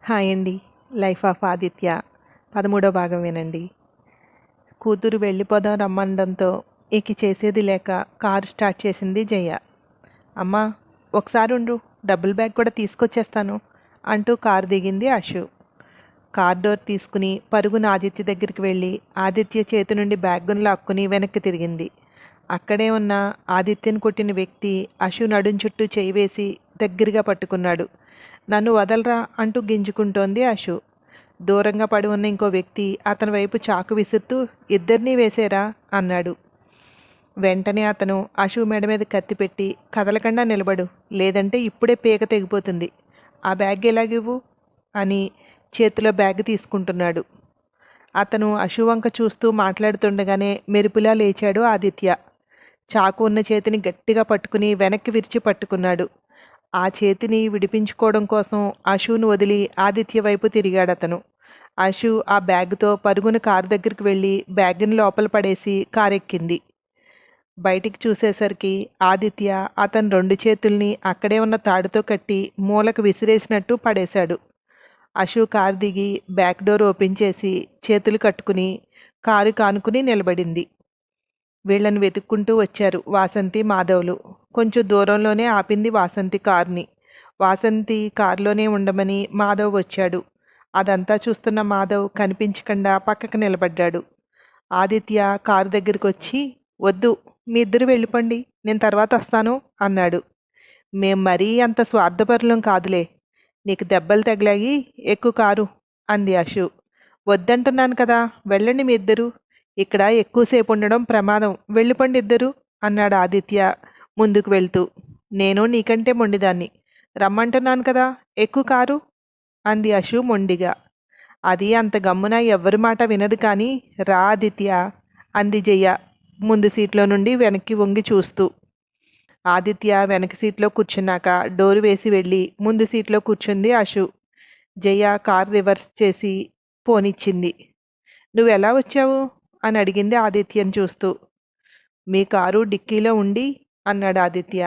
Hi అండి. 'Life of Aditya' 13వ భాగం వినండి. కూతురు వెళ్ళిపోదాం రమ్మనడంతో ఇక చేసేది లేక కారు స్టార్ట్ చేసింది జయ. అమ్మా, ఒకసారుండు, డబుల్ బ్యాగ్ కూడా తీసుకొచ్చేస్తాను అంటూ కారు దిగింది అషు. కార్ డోర్ తీసుకుని పరుగున ఆదిత్య దగ్గరికి వెళ్ళి ఆదిత్య చేతి నుండి బ్యాగును లాక్కుని వెనక్కి తిరిగింది. అక్కడే ఉన్న ఆదిత్యను కొట్టిన వ్యక్తి అషు నడుం చుట్టూ చేయి వేసి దగ్గరగా పట్టుకున్నాడు. నన్ను వదలరా అంటూ గింజుకుంటోంది అషు. దూరంగా పడి ఉన్న ఇంకో వ్యక్తి అతని వైపు చాకు విసురుతూ ఇద్దరినీ వేసేరా అన్నాడు. వెంటనే అతను అషు మెడ మీద కత్తి పెట్టి కదలకుండా నిలబడు, లేదంటే ఇప్పుడే పీక తెగిపోతుంది, ఆ బ్యాగ్ ఎలాగివ్వు అని చేతిలో బ్యాగ్ తీసుకుంటున్నాడు. అతను అషు వంక చూస్తూ మాట్లాడుతుండగానే మెరుపులా లేచాడు ఆదిత్య. చాకు ఉన్న చేతిని గట్టిగా పట్టుకుని వెనక్కి విరిచి పట్టుకున్నాడు. ఆ చేతిని విడిపించుకోవడం కోసం అషును వదిలి ఆదిత్య వైపు తిరిగాడతను. అషు ఆ బ్యాగుతో పరుగున కారు దగ్గరికి వెళ్ళి బ్యాగ్ని లోపల పడేసి కారెక్కింది. బయటికి చూసేసరికి ఆదిత్య అతని 2 చేతుల్ని అక్కడే ఉన్న తాడుతో కట్టి మూలకు విసిరేసినట్టు పడేశాడు. అషు కారు దిగి బ్యాక్ డోర్ ఓపెన్ చేసి చేతులు కట్టుకుని కారు కానుకుని నిలబడింది. వీళ్ళని వెతుక్కుంటూ వచ్చారు వాసంతి, మాధవులు. కొంచెం దూరంలోనే ఆపింది వాసంతి కారుని. వాసంతి కారులోనే ఉండమని మాధవ్ వచ్చాడు. అదంతా చూస్తున్న మాధవ్ కనిపించకుండా పక్కకు నిలబడ్డాడు. ఆదిత్య కారు దగ్గరికి వచ్చి, వద్దు, మీ ఇద్దరు వెళ్ళిపోండి, నేను తర్వాత వస్తాను అన్నాడు. మేం మరీ అంత స్వార్థపరులం కాదులే, నీకు దెబ్బలు తగిలాయి, ఎక్కువ కారు అంది అషు. వద్దంటున్నాను కదా, వెళ్ళండి మీ ఇద్దరు, ఇక్కడ ఎక్కువసేపు ఉండడం ప్రమాదం, వెళ్ళిపోండి ఇద్దరు అన్నాడు ఆదిత్య ముందుకు వెళ్తూ. నేను నీకంటే మొండిదాన్ని, రమ్మంటున్నాను కదా, ఎక్కువ కారు అంది అషు మొండిగా. అది అంత గమ్మున ఎవ్వరి మాట వినదు కానీ రా ఆదిత్య అంది జయ ముందు సీట్లో నుండి వెనక్కి వంగి చూస్తూ. ఆదిత్య వెనక సీట్లో కూర్చున్నాక డోరు వేసి వెళ్ళి ముందు సీట్లో కూర్చుంది అషు. జయ కార్ రివర్స్ చేసి పోనిచ్చింది. నువ్వెలా వచ్చావు అని అడిగింది ఆదిత్యను చూస్తూ. మీ కారు డిక్కీలో ఉండి అన్నాడు ఆదిత్య.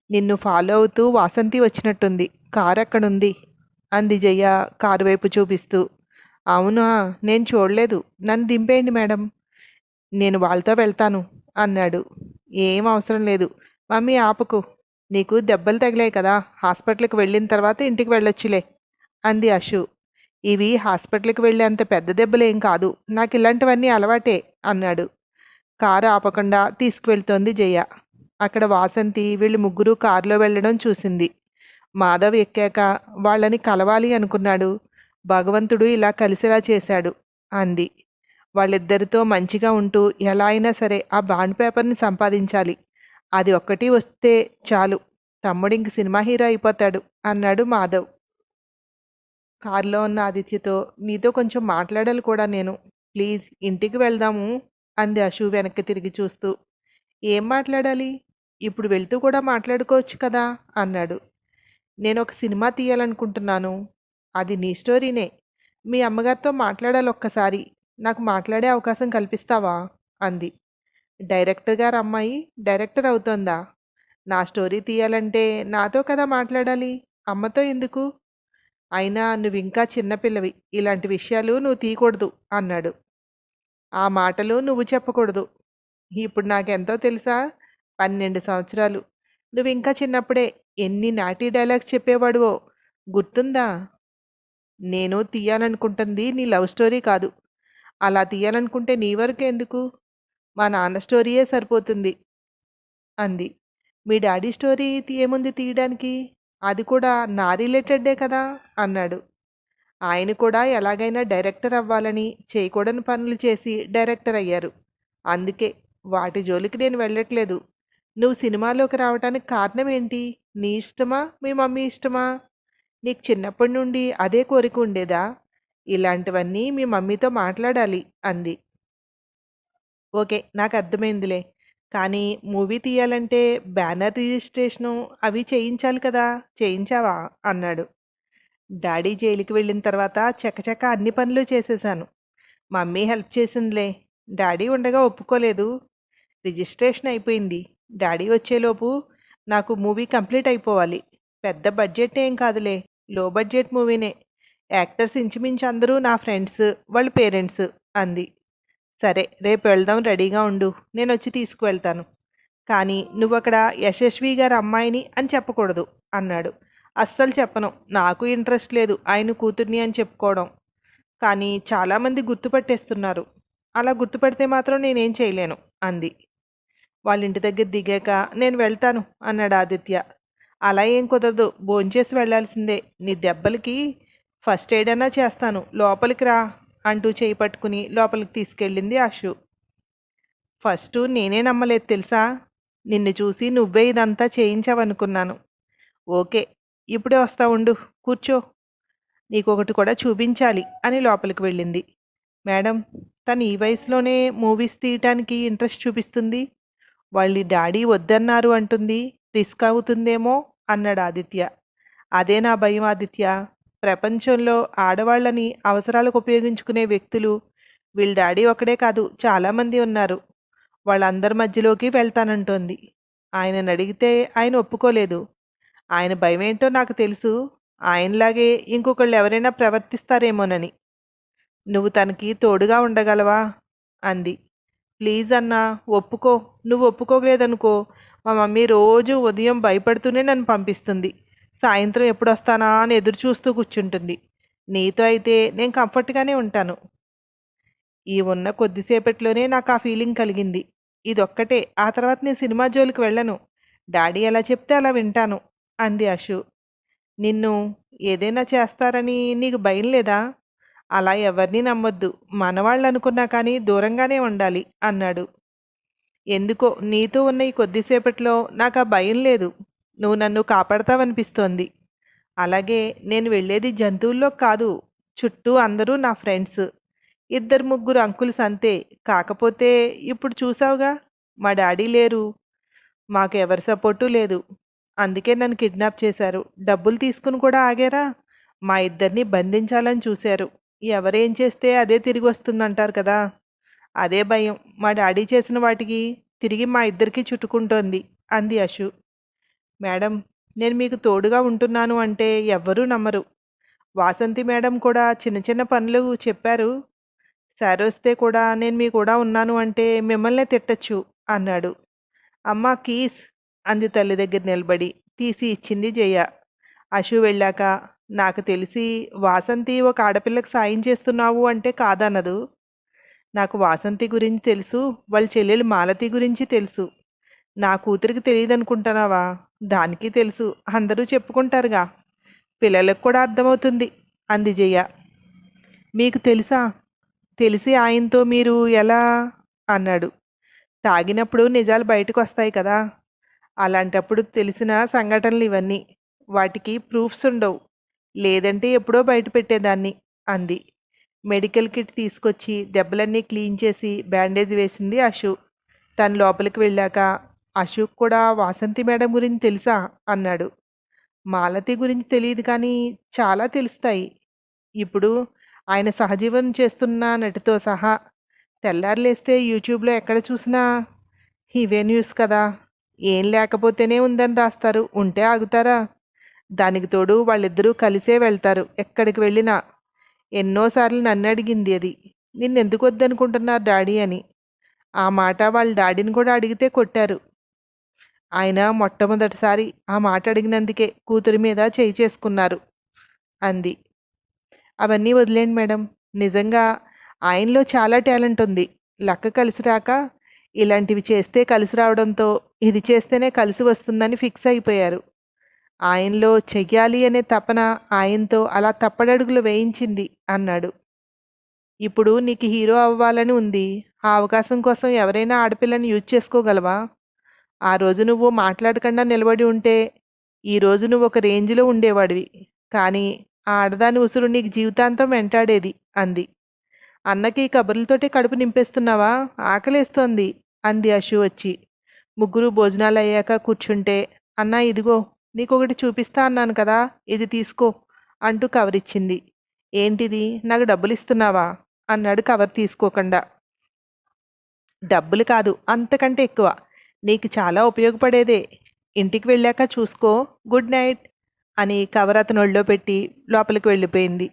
నిన్ను ఫాలో అవుతూ వాసంతి వచ్చినట్టుంది, కారు అక్కడుంది అంది జయ కారు వైపు చూపిస్తూ. అవునా, నేను చూడలేదు, నన్ను దింపేయండి మేడం, నేను వాళ్ళతో వెళ్తాను అన్నాడు. ఏం అవసరం లేదు మమ్మీ, ఆపకు, నీకు దెబ్బలు తగిలాయి కదా, హాస్పిటల్కి వెళ్ళిన తర్వాత ఇంటికి వెళ్ళొచ్చులే అంది అషు. ఇవి హాస్పిటల్కి వెళ్ళేంత పెద్ద దెబ్బలేం కాదు, నాకు ఇలాంటివన్నీ అలవాటే అన్నాడు. కారు ఆపకుండా తీసుకువెళ్తోంది జయ. అక్కడ వాసంతి వీళ్ళు ముగ్గురు కారులో వెళ్ళడం చూసింది. మాధవ్ ఎక్కాక వాళ్ళని కలవాలి అనుకున్నాడు, భగవంతుడు ఇలా కలిసేలా చేశాడు అంది. వాళ్ళిద్దరితో మంచిగా ఉంటూ ఎలా అయినా సరే ఆ బాండ్ పేపర్ని సంపాదించాలి, అది ఒక్కటి వస్తే చాలు, తమ్ముడు ఇంక సినిమా హీరో అయిపోతాడు అన్నాడు మాధవ్. కారులో ఉన్న ఆదిత్యతో, నీతో కొంచెం మాట్లాడాలి కూడా నేను, ప్లీజ్ ఇంటికి వెళ్దాము అంది అషు వెనక్కి తిరిగి చూస్తూ. ఏం మాట్లాడాలి, ఇప్పుడు వెళ్తూ కూడా మాట్లాడుకోవచ్చు కదా అన్నాడు. నేను ఒక సినిమా తీయాలనుకుంటున్నాను, అది నీ స్టోరీనే, మీ అమ్మగారితో మాట్లాడాలి ఒక్కసారి, నాకు మాట్లాడే అవకాశం కల్పిస్తావా అంది. డైరెక్టర్ గారు అమ్మాయి డైరెక్టర్ అవుతోందా, నా స్టోరీ తీయాలంటే నాతో కదా మాట్లాడాలి, అమ్మతో ఎందుకు, అయినా నువ్వింకా చిన్నపిల్లవి, ఇలాంటి విషయాలు నువ్వు తీయకూడదు అన్నాడు. ఆ మాటలు నువ్వు చెప్పకూడదు, ఇప్పుడు నాకెంతో తెలుసా, 12 సంవత్సరాలు, నువ్వింకా చిన్నప్పుడే ఎన్ని నాటీ డైలాగ్స్ చెప్పేవాడువో గుర్తుందా. నేను తీయాలనుకుంటుంది నీ లవ్ స్టోరీ కాదు, అలా తీయాలనుకుంటే నీ వరకు ఎందుకు, మా నాన్న స్టోరీయే సరిపోతుంది అంది. మీ డాడీ స్టోరీ ఏముంది తీయడానికి, అది కూడా నా రిలేటెడ్డే కదా అన్నాడు. ఆయన కూడా ఎలాగైనా డైరెక్టర్ అవ్వాలని చేయకూడని పనులు చేసి డైరెక్టర్ అయ్యారు, అందుకే వాటి జోలికి నేను వెళ్ళట్లేదు. నువ్వు సినిమాలోకి రావడానికి కారణం ఏంటి, నీ ఇష్టమా మీ మమ్మీ ఇష్టమా, నీకు చిన్నప్పటి నుండి అదే కోరిక ఉండేదా, ఇలాంటివన్నీ మీ మమ్మీతో మాట్లాడాలి అంది. ఓకే, నాకు అర్థమైందిలే, కానీ మూవీ తీయాలంటే బ్యానర్ రిజిస్ట్రేషను అవి చేయించాలి కదా, చేయించావా అన్నాడు. డాడీ జైలుకి వెళ్ళిన తర్వాత చకచక అన్ని పనులు చేసేశాను, మమ్మీ హెల్ప్ చేసిందిలే, డాడీ ఉండగా ఒప్పుకోలేదు, రిజిస్ట్రేషన్ అయిపోయింది, డాడీ వచ్చేలోపు నాకు మూవీ కంప్లీట్ అయిపోవాలి, పెద్ద బడ్జెట్ ఏం కాదులే, లో బడ్జెట్ మూవీనే, యాక్టర్స్ ఇంచుమించు అందరూ నా ఫ్రెండ్స్, వాళ్ళ పేరెంట్స్ అంది. సరే, రేపు వెళ్దాం, రెడీగా ఉండు, నేను వచ్చి తీసుకువెళ్తాను. కానీ నువ్వక్కడ యశస్వి గారి అమ్మాయిని అని చెప్పకూడదు అన్నాడు. అస్సలు చెప్పను, నాకు ఇంట్రెస్ట్ లేదు ఆయన కూతుర్ని అని చెప్పుకోవడం. కానీ చాలామంది గుర్తుపట్టేస్తున్నారు. అలా గుర్తుపడితే మాత్రం నేనేం చేయలేను అంది. వాళ్ళ ఇంటి దగ్గర దిగాక నేను వెళ్తాను అన్నాడు ఆదిత్య. అలా ఏం కుదరదు, భోంచేసి వెళ్ళాల్సిందే. నీ దెబ్బలకి ఫస్ట్ ఎయిడ్ అన్నా చేస్తాను, లోపలికి రా అంటూ చేయి పట్టుకుని లోపలికి తీసుకెళ్ళింది ఆశు. ఫస్ట్ నేనే నమ్మలేదు తెలుసా. నిన్ను చూసి నువ్వే ఇదంతా చేయించావనుకున్నాను. ఓకే, ఇప్పుడే వస్తా ఉండు, కూర్చో, నీకొకటి కూడా చూపించాలి అని లోపలికి వెళ్ళింది. మేడం, తను ఈ వయసులోనే మూవీస్ తీయటానికి ఇంట్రెస్ట్ చూపిస్తుంది. వాళ్ళ డాడీ వద్దన్నారు అంటుంది, రిస్క్ అవుతుందేమో అన్నాడు ఆదిత్య. అదే నా భయం ఆదిత్య. ప్రపంచంలో ఆడవాళ్ళని అవసరాలకు ఉపయోగించుకునే వ్యక్తులు వీళ్ళ డాడీ ఒకడే కాదు, చాలామంది ఉన్నారు. వాళ్ళందరి మధ్యలోకి వెళ్తానంటోంది. ఆయనను అడిగితే ఆయన ఒప్పుకోలేదు. ఆయన భయం ఏంటో నాకు తెలుసు. ఆయనలాగే ఇంకొకళ్ళు ఎవరైనా ప్రవర్తిస్తారేమోనని. నువ్వు తనకి తోడుగా ఉండగలవా అంది. ప్లీజ్ అన్నా, ఒప్పుకో. నువ్వు ఒప్పుకోలేదనుకో, మా మమ్మీ రోజు ఉదయం భయపడుతూనే నన్ను పంపిస్తుంది. సాయంత్రం ఎప్పుడొస్తానా అని ఎదురు చూస్తూ కూర్చుంటుంది. నీతో అయితే నేను కంఫర్ట్గానే ఉంటాను. ఈ ఉన్న కొద్దిసేపట్లోనే నాకు ఆ ఫీలింగ్ కలిగింది. ఇదొక్కటే, ఆ తర్వాత నేను సినిమా జోలికి వెళ్ళను. డాడీ ఎలా చెప్తే అలా వింటాను అంది అశు. నిన్ను ఏదైనా చేస్తారని నీకు భయం లేదా? అలా ఎవరిని నమ్మొద్దు, మనవాళ్ళు అనుకున్నా కానీ దూరంగానే ఉండాలి అన్నాడు. ఎందుకో నీతో ఉన్న ఈ కొద్దిసేపట్లో నాకు ఆ భయం లేదు. నువ్వు నన్ను కాపాడతావనిపిస్తోంది. అలాగే నేను వెళ్ళేది జంతువుల్లో కాదు, చుట్టూ అందరూ నా ఫ్రెండ్స్. ఇద్దరు ముగ్గురు అంకుల్స్ అంతే. కాకపోతే ఇప్పుడు చూసావుగా, మా డాడీ లేరు, మాకు ఎవరి సపోర్టు లేదు. అందుకే నన్ను కిడ్నాప్ చేశారు. డబ్బులు తీసుకుని కూడా ఆగారా? మా ఇద్దరిని బంధించాలని చూశారు. ఎవరేం చేస్తే అదే తిరిగి వస్తుందంటారు కదా, అదే భయం. మా డాడీ చేసిన వాటికి తిరిగి మా ఇద్దరికి చుట్టుకుంటోంది అంది అశు. మేడం, నేను మీకు తోడుగా ఉంటున్నాను అంటే ఎవ్వరూ నమ్మరు. వాసంతి మేడం కూడా చిన్న చిన్న పనులు చెప్పారు. సార్ వస్తే కూడా నేను మీ కూడా ఉన్నాను అంటే మిమ్మల్నే తిట్టచ్చు అన్నాడు. అమ్మా కీస్ అంది తల్లి దగ్గర నిలబడి. తీసి ఇచ్చింది జయ. అశు వెళ్ళాక, నాకు తెలిసి వాసంతి ఒక ఆడపిల్లకి సాయం చేస్తున్నావు అంటే కాదన్నదు. నాకు వాసంతి గురించి తెలుసు, వాళ్ళ చెల్లెలు మాలతి గురించి తెలుసు. నా కూతురికి తెలియదనుకుంటున్నావా? దానికి తెలుసు, అందరూ చెప్పుకుంటారుగా. పిల్లలకు కూడా అర్థమవుతుంది అంది జయ. మీకు తెలుసా? తెలిసి ఆయనతో మీరు ఎలా అన్నాడు. తాగినప్పుడు నిజాలు బయటకు వస్తాయి కదా, అలాంటప్పుడు తెలిసిన సంఘటనలు ఇవన్నీ. వాటికి ప్రూఫ్స్ ఉండవు, లేదంటే ఎప్పుడో బయట పెట్టేదాన్ని అంది. మెడికల్ కిట్ తీసుకొచ్చి దెబ్బలన్నీ క్లీన్ చేసి బ్యాండేజ్ వేసింది అశు. తను లోపలికి వెళ్ళాక, అశోక్ కూడా వాసంతి మేడం గురించి తెలుసా అన్నాడు. మాలతి గురించి తెలియదు కానీ చాలా తెలుస్తాయి. ఇప్పుడు ఆయన సహజీవనం చేస్తున్న నటితో సహా. తెల్లారులేస్తే యూట్యూబ్లో ఎక్కడ చూసినా ఇవే న్యూస్ కదా. ఏం లేకపోతేనే ఉందని రాస్తారు, ఉంటే ఆగుతారా? దానికి తోడు వాళ్ళిద్దరూ కలిసే వెళ్తారు ఎక్కడికి వెళ్ళినా. ఎన్నోసార్లు నన్ను అడిగింది అది, నిన్నెందుకు వద్దనుకుంటున్నారు డాడీ అని. ఆ మాట వాళ్ళ డాడీని కూడా అడిగితే కొట్టారు. ఆయన మొట్టమొదటిసారి ఆ మాట అడిగినందుకే కూతురి మీద చేయి చేసుకున్నారు అంది. అవన్నీ వదిలేండి మేడం. నిజంగా ఆయనలో చాలా టాలెంట్ ఉంది. లక్క కలిసి రాక ఇలాంటివి చేస్తే కలిసి రావడంతో ఇది చేస్తేనే కలిసి వస్తుందని ఫిక్స్ అయిపోయారు. ఆయనలో చెయ్యాలి అనే తపన ఆయనతో అలా తప్పడడుగులు వేయించింది అన్నాడు. ఇప్పుడు నీకు హీరో అవ్వాలని ఉంది. ఆ అవకాశం కోసం ఎవరైనా ఆడపిల్లని యూజ్ చేసుకోగలవా? ఆ రోజు నువ్వు మాట్లాడకుండా నిలబడి ఉంటే ఈరోజు నువ్వు ఒక రేంజ్లో ఉండేవాడివి. కానీ ఆ ఆడదాని ఉసురు నీకు జీవితాంతం వెంటాడేది అంది. అన్నకి కబుర్లతోటి కడుపు నింపేస్తున్నావా? ఆకలేస్తోంది అంది అశు వచ్చి. ముగ్గురు భోజనాలు అయ్యాక కూర్చుంటే, అన్నా ఇదిగో, నీకొకటి చూపిస్తా అన్నాను కదా, ఇది తీసుకో అంటూ కవర్ ఇచ్చింది. ఏంటిది, నాకు డబ్బులు ఇస్తున్నావా అన్నాడు కవర్ తీసుకోకుండా. డబ్బులు కాదు, అంతకంటే ఎక్కువ. నీకు చాలా ఉపయోగపడేదే. ఇంటికి వెళ్ళాక చూసుకో. గుడ్ నైట్ అని కవర్ అతని ఒళ్ళో పెట్టి లోపలికి వెళ్ళిపోయింది.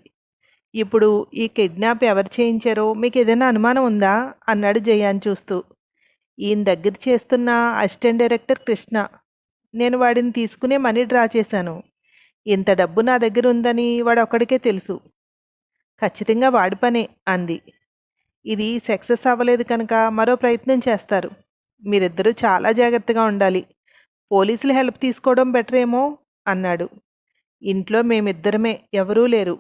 ఇప్పుడు ఈ కిడ్నాప్ ఎవరు చేయించారో మీకు ఏదైనా అనుమానం ఉందా అన్నాడు జయాన్ చూస్తూ. ఈయన దగ్గర చేస్తున్న అసిస్టెంట్ డైరెక్టర్ కృష్ణ. నేను వాడిని తీసుకునే మనీ డ్రా చేశాను. ఇంత డబ్బు నా దగ్గర ఉందని వాడు ఒక్కడికే తెలుసు. ఖచ్చితంగా వాడి పనే అంది. ఇది సక్సెస్ అవ్వలేదు కనుక మరో ప్రయత్నం చేస్తారు. మీరిద్దరూ చాలా జాగ్రత్తగా ఉండాలి. పోలీసుల హెల్ప్ తీసుకోవడం బెటర్ ఏమో అన్నాడు. ఇంట్లో మేమిద్దరమే, ఎవరూ లేరు.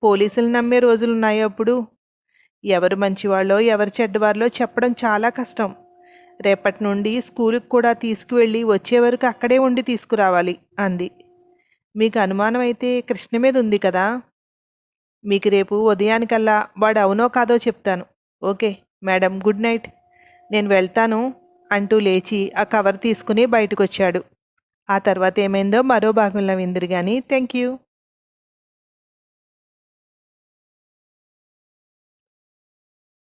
పోలీసులు నమ్మే రోజులున్నాయో అప్పుడు? ఎవరు మంచివాళ్ళో ఎవరు చెడ్డవాళ్ళో చెప్పడం చాలా కష్టం. రేపటి నుండి స్కూలుకి కూడా తీసుకువెళ్ళి వచ్చే వరకు అక్కడే ఉండి తీసుకురావాలి అంది. మీకు అనుమానం అయితే కృష్ణ మీద ఉంది కదా? మీకు రేపు ఉదయానికల్లా వాడు అవునో కాదో చెప్తాను. Okay madam, good night. నేను వెళ్తాను అంటూ లేచి ఆ కవర్ తీసుకుని బయటకు వచ్చాడు. ఆ తర్వాత ఏమైందో మరో భాగంలో విందురు కానీ. Thank you.